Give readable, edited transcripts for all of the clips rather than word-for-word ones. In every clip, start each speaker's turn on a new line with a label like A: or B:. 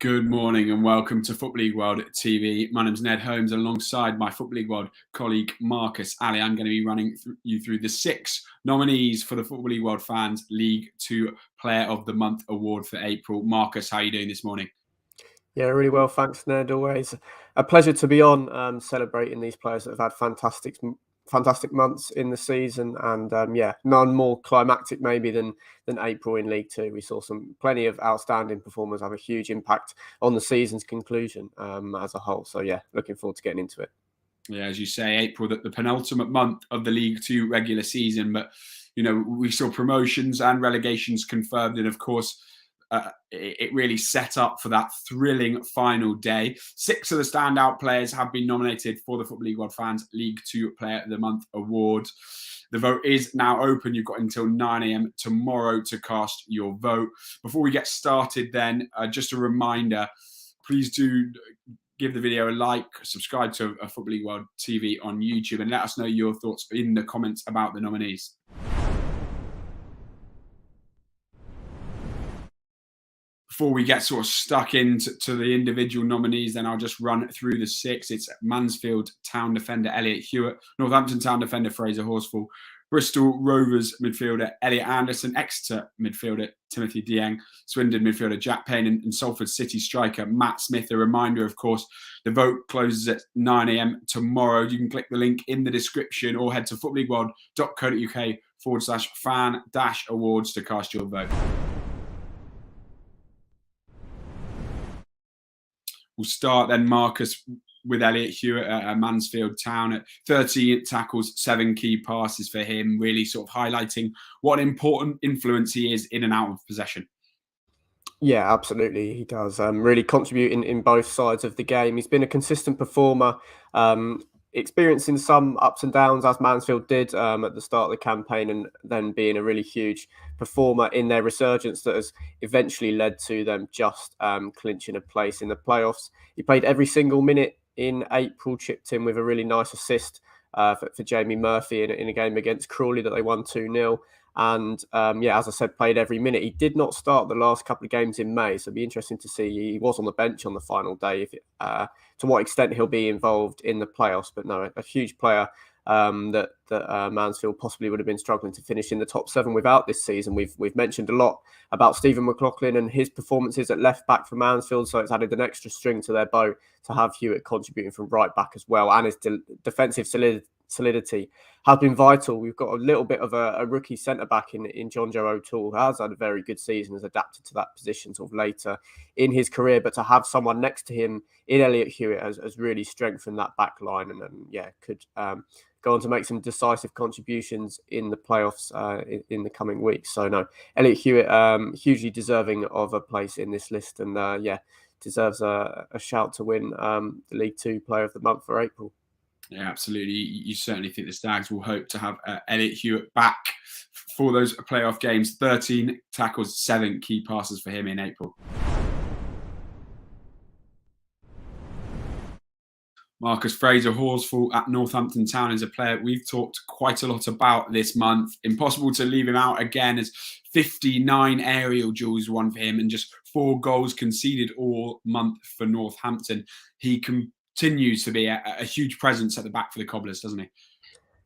A: Good morning and welcome to Football League World TV. My name's Ned Holmes, and alongside my Football League World colleague Marcus Alley, I'm going to be running you through the 6 nominees for the Football League World Fans League 2 Player of the Month award for April. Marcus, how are you doing this morning?
B: Yeah, really well, thanks, Ned. Always a pleasure to be on, celebrating these players that have had fantastic months in the season, and none more climactic maybe than April in League Two. We saw plenty of outstanding performers have a huge impact on the season's conclusion as a whole. So yeah, looking forward to getting into it.
A: Yeah, as you say, April, the penultimate month of the League Two regular season, but we saw promotions and relegations confirmed, and of course, it really set up for that thrilling final day. 6 of the standout players have been nominated for the Football League World Fans League 2 Player of the Month award. The vote is now open. You've got until 9 a.m. tomorrow to cast your vote. Before we get started then, just a reminder, please do give the video a like, subscribe to a Football League World TV on YouTube, and let us know your thoughts in the comments about the nominees. Before we get sort of stuck into the individual nominees, then I'll just run through the 6. It's Mansfield Town defender Elliot Hewitt, Northampton Town defender Fraser Horsfall, Bristol Rovers midfielder Elliot Anderson, Exeter midfielder Timothy Dieng, Swindon midfielder Jack Payne, and Salford City striker Matt Smith. A reminder, of course, the vote closes at 9 a.m. tomorrow. You can click the link in the description or head to footballleagueworld.co.uk/fan-awards to cast your vote. We'll start then, Marcus, with Elliot Hewitt at Mansfield Town at 13 tackles, 7 key passes for him, really sort of highlighting what an important influence he is in and out of possession.
B: Yeah, absolutely. He does really contributing in both sides of the game. He's been a consistent performer, experiencing some ups and downs as Mansfield did at the start of the campaign, and then being a really huge performer in their resurgence that has eventually led to them just clinching a place in the playoffs. He played every single minute in April, chipped in with a really nice assist for Jamie Murphy in a game against Crawley that they won 2-0. And as I said, played every minute. He did not start the last couple of games in May, so it'll be interesting to see. He was on the bench on the final day, to what extent he'll be involved in the playoffs. But no, a huge player that Mansfield possibly would have been struggling to finish in the top 7 without this season. We've mentioned a lot about Stephen McLaughlin and his performances at left back for Mansfield, so it's added an extra string to their bow to have Hewitt contributing from right back as well, and his defensive solidity has been vital. We've got a little bit of a rookie centre-back in John Joe O'Toole, who has had a very good season, has adapted to that position sort of later in his career, but to have someone next to him in Elliot Hewitt has really strengthened that back line, and could go on to make some decisive contributions in the playoffs in the coming weeks. So no, Elliot Hewitt, hugely deserving of a place in this list, and deserves a shout to win the League Two Player of the Month for April.
A: Yeah, absolutely. You certainly think the Stags will hope to have Elliot Hewitt back for those playoff games. 13 tackles, 7 key passes for him in April. Marcus, Fraser Horsfall at Northampton Town is a player we've talked quite a lot about this month. Impossible to leave him out again, as 59 aerial duels won for him and just 4 goals conceded all month for Northampton. He continues to be a huge presence at the back for the Cobblers, doesn't he?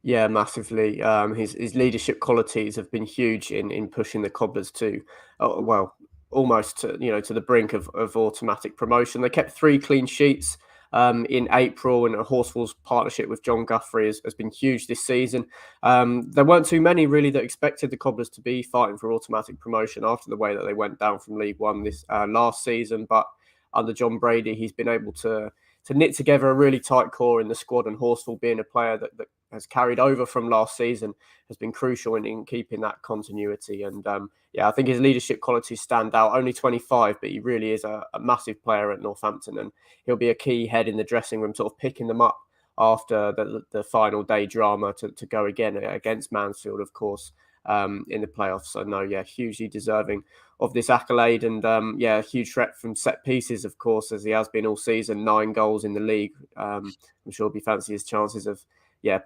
B: Yeah, massively. His leadership qualities have been huge in pushing the Cobblers to, almost to the brink of automatic promotion. They kept 3 clean sheets in April, and Horsfall's partnership with John Guthrie has been huge this season. There weren't too many really that expected the Cobblers to be fighting for automatic promotion after the way that they went down from League One this last season, but under John Brady, he's been able to knit together a really tight core in the squad, and Horsfall, being a player that has carried over from last season, has been crucial in keeping that continuity. And I think his leadership qualities stand out. Only 25, but he really is a massive player at Northampton, and he'll be a key head in the dressing room, sort of picking them up after the final day drama to go again against Mansfield, of course, in the playoffs. So no, hugely deserving of this accolade, and a huge threat from set pieces, of course, as he has been all season. 9 goals in the league. I'm sure he'll be fancy his chances of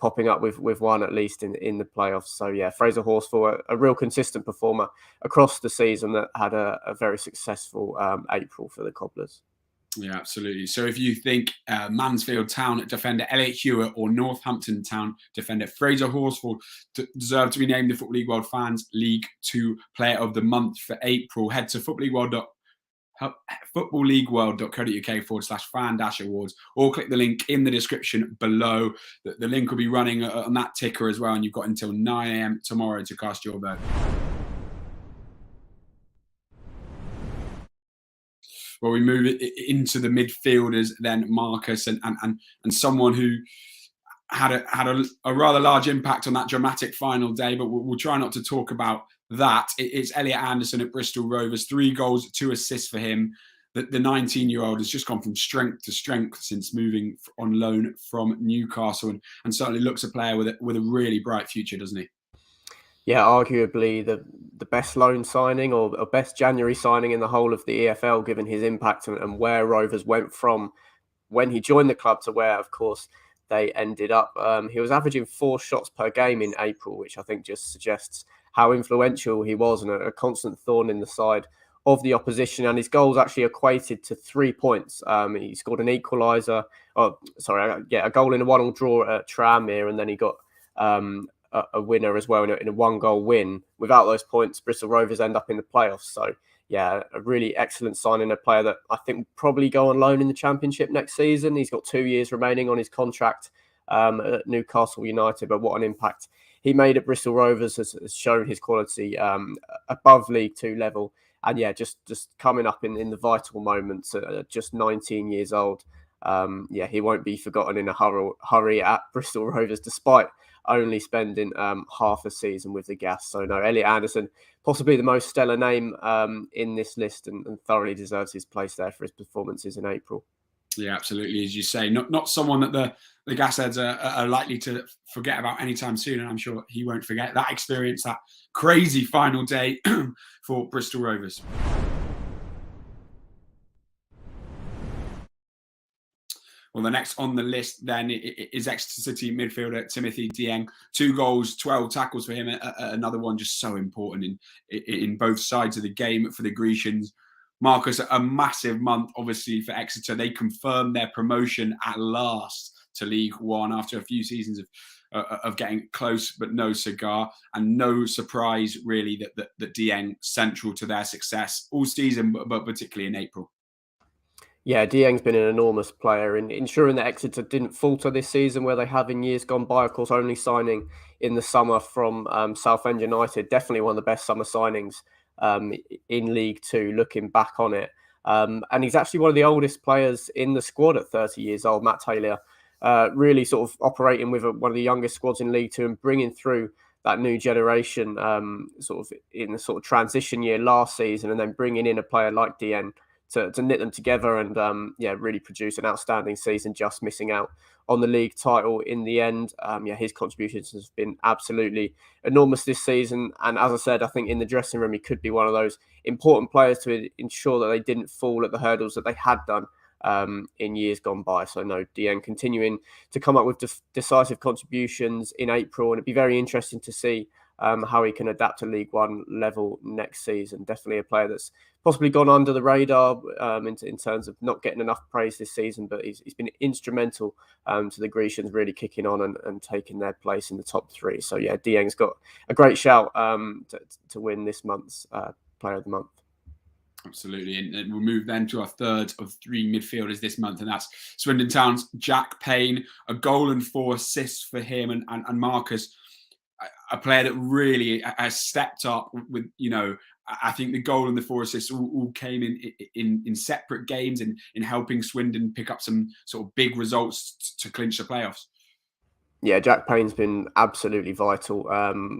B: popping up with one at least in the playoffs. So yeah, Fraser Horsfall, a real consistent performer across the season that had a very successful April for the Cobblers.
A: Yeah, absolutely. So if you think Mansfield Town defender Elliot Hewitt or Northampton Town defender Fraser Horsfall deserve to be named the Football League World Fans League 2 Player of the Month for April, head to footballleagueworld.co.uk/fan-awards, or click the link in the description below. The link will be running on that ticker as well, and you've got until 9 a.m. tomorrow to cast your vote. Well, we move it into the midfielders then, Marcus, and someone who had a rather large impact on that dramatic final day, but we'll try not to talk about that. It's Elliot Anderson at Bristol Rovers, 3 goals, 2 assists for him. The 19-year-old has just gone from strength to strength since moving on loan from Newcastle, and certainly looks a player with a really bright future, doesn't he?
B: Yeah, arguably the best loan signing or best January signing in the whole of the EFL, given his impact and where Rovers went from when he joined the club to where, of course, they ended up. He was averaging 4 shots per game in April, which I think just suggests how influential he was and a constant thorn in the side of the opposition. And his goals actually equated to 3 points. He scored an equaliser, a goal in a 1-1 draw at Tranmere, and then he got a winner as well in a 1-goal win. Without those points, Bristol Rovers end up in the playoffs. So yeah, a really excellent signing, a player that I think will probably go on loan in the Championship next season. He's got 2 years remaining on his contract at Newcastle United, but what an impact he made at Bristol Rovers has shown his quality above League 2 level. And yeah, just coming up in the vital moments at just 19 years old. He won't be forgotten in a hurry at Bristol Rovers, despite only spending half a season with the Gas. So no, Elliot Anderson, possibly the most stellar name in this list, and thoroughly deserves his place there for his performances in April.
A: Yeah, absolutely. As you say, not someone that the gas heads are likely to forget about anytime soon, and I'm sure he won't forget that experience, that crazy final day for Bristol Rovers. Well, the next on the list then is Exeter City midfielder Timothy Dieng. 2 goals, 12 tackles for him. Another one just so important in both sides of the game for the Grecians. Marcus, a massive month, obviously, for Exeter. They confirmed their promotion at last to League One after a few seasons of getting close, but no cigar. And no surprise, really, that Dieng central to their success all season, but particularly in April.
B: Yeah, Dieng's been an enormous player in ensuring that Exeter didn't falter this season, where they have in years gone by. Of course, only signing in the summer from Southend United. Definitely one of the best summer signings in League Two, looking back on it. And he's actually one of the oldest players in the squad at 30 years old, Matt Taylor. Really sort of operating with one of the youngest squads in League Two and bringing through that new generation sort of in the sort of transition year last season, and then bringing in a player like Dieng to knit them together and really produce an outstanding season, just missing out on the league title in the end. His contributions has been absolutely enormous this season. And as I said, I think in the dressing room, he could be one of those important players to ensure that they didn't fall at the hurdles that they had done in years gone by. So no, Dieng continuing to come up with decisive contributions in April, and it'd be very interesting to see how he can adapt to League One level next season. Definitely a player that's possibly gone under the radar in terms of not getting enough praise this season, but he's been instrumental to the Grecians really kicking on and taking their place in the top 3. So yeah, Dieng's got a great shout to win this month's Player of the Month.
A: Absolutely. And we'll move then to our third of 3 midfielders this month, and that's Swindon Town's Jack Payne. A goal and 4 assists for him, and Marcus, a player that really has stepped up with, I think the goal and the 4 assists all came in separate games and in helping Swindon pick up some sort of big results to clinch the playoffs.
B: Yeah, Jack Payne's been absolutely vital.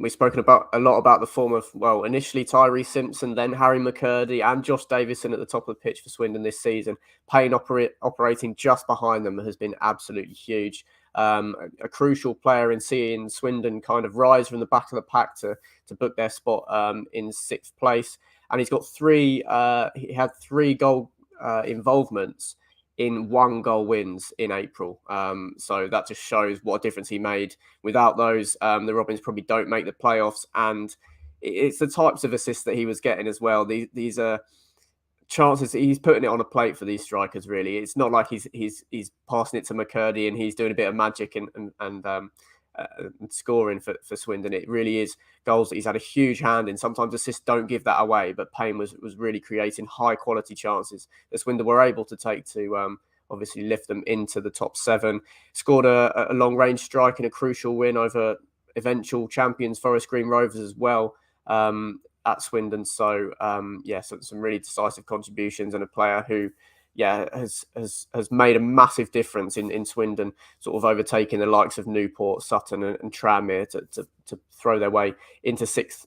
B: We've spoken a lot about the form of, initially Tyree Simpson, then Harry McCurdy and Josh Davison at the top of the pitch for Swindon this season. Payne operating just behind them has been absolutely huge. A crucial player in seeing Swindon kind of rise from the back of the pack to book their spot in 6th place. And he's got he had 3 goal involvements in 1-goal wins in April. So that just shows what a difference he made. Without those, the Robins probably don't make the playoffs. And it's the types of assists that he was getting as well. These are chances. He's putting it on a plate for these strikers. Really, it's not like he's passing it to McCurdy and he's doing a bit of magic and scoring for Swindon. It really is goals that he's had a huge hand in. Sometimes assists don't give that away, but Payne was really creating high quality chances that Swindon were able to take to obviously lift them into the top 7. Scored a long range strike in a crucial win over eventual champions Forest Green Rovers as well at Swindon. So some really decisive contributions, and a player who has made a massive difference in Swindon, sort of overtaking the likes of Newport, Sutton and Tranmere to throw their way into 6th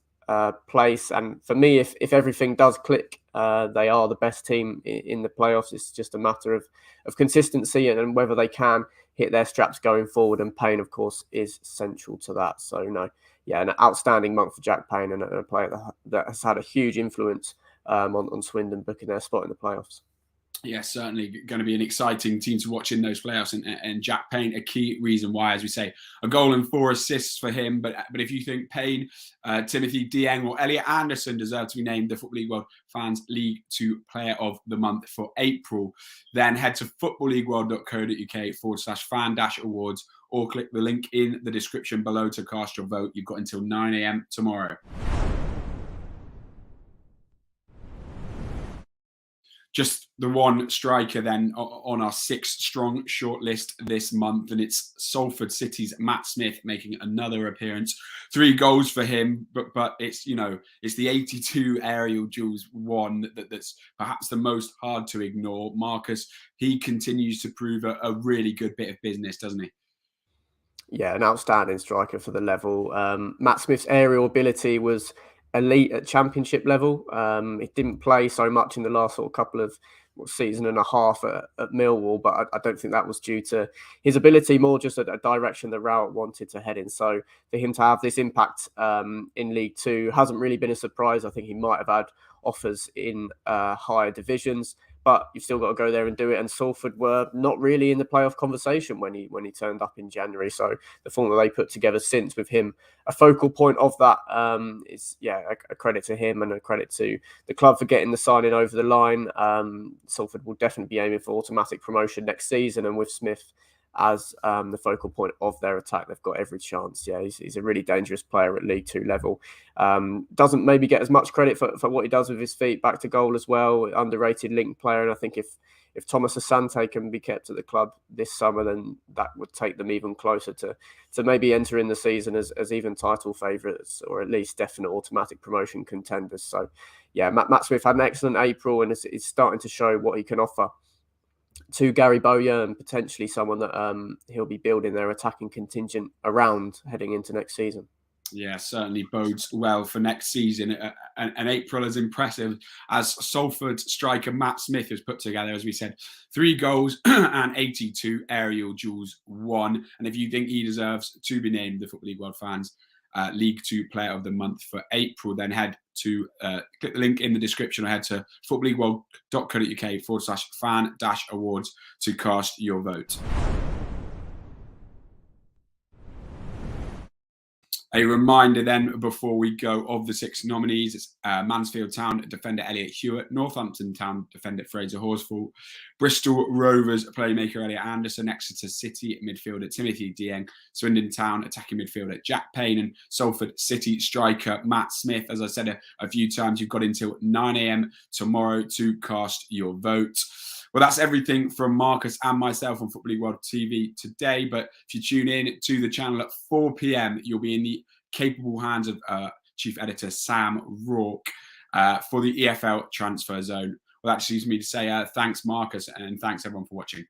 B: place. And for me, if everything does click, they are the best team in the playoffs. It's just a matter of consistency and whether they can hit their straps going forward. And Payne, of course, is central to that. So, an outstanding month for Jack Payne, and a player that has had a huge influence on Swindon booking their spot in the playoffs.
A: Yeah, certainly going to be an exciting team to watch in those playoffs. And Jack Payne, a key reason why, as we say, a goal and 4 assists for him. But if you think Payne, Timothy Dieng or Elliot Anderson deserve to be named the Football League World Fans League 2 Player of the Month for April, then head to footballleagueworld.co.uk/fan-awards or click the link in the description below to cast your vote. You've got until 9 a.m. tomorrow. Just the one striker then on our 6-strong shortlist this month, and it's Salford City's Matt Smith making another appearance. 3 goals for him, but it's the 82 aerial duels one that's perhaps the most hard to ignore. Marcus, he continues to prove a really good bit of business, doesn't he?
B: Yeah, an outstanding striker for the level. Matt Smith's aerial ability was elite at championship level. He didn't play so much in the last sort of couple of season and a half at Millwall, but I don't think that was due to his ability, more just a direction the route wanted to head in. So for him to have this impact in League Two hasn't really been a surprise. I think he might have had offers in higher divisions, but you've still got to go there and do it. And Salford were not really in the playoff conversation when he turned up in January. So the form that they put together since, with him a focal point of that, is a credit to him and a credit to the club for getting the signing over the line. Salford will definitely be aiming for automatic promotion next season, and with Smith as the focal point of their attack, they've got every chance. Yeah, he's a really dangerous player at League Two level. Doesn't maybe get as much credit for what he does with his feet, back to goal as well. Underrated link player, and I think if Thomas Asante can be kept at the club this summer, then that would take them even closer to maybe entering the season as even title favourites, or at least definite automatic promotion contenders. So yeah, Matt Smith had an excellent April and is starting to show what he can offer to Gary Bowyer, and potentially someone that he'll be building their attacking contingent around heading into next season.
A: Yeah, certainly bodes well for next season. And April as impressive as Salford striker Matt Smith has put together, as we said, 3 goals and 82 aerial duels won. And if you think he deserves to be named the Football League World Fans League 2 Player of the Month for April, then head to click the link in the description or head to footballleagueworld.co.uk/fan-awards to cast your vote. A reminder then, before we go, of the 6 nominees. It's Mansfield Town defender Elliot Hewitt, Northampton Town defender Fraser Horsfall, Bristol Rovers playmaker Elliot Anderson, Exeter City midfielder Timothy Dieng, Swindon Town attacking midfielder Jack Payne, and Salford City striker Matt Smith. As I said a few times, you've got until 9 a.m. tomorrow to cast your vote. Well, that's everything from Marcus and myself on Football League World TV today. But if you tune in to the channel at 4 p.m, you'll be in the capable hands of Chief Editor Sam Rourke for the EFL Transfer Zone. Well, that just leaves me to say thanks, Marcus, and thanks everyone for watching.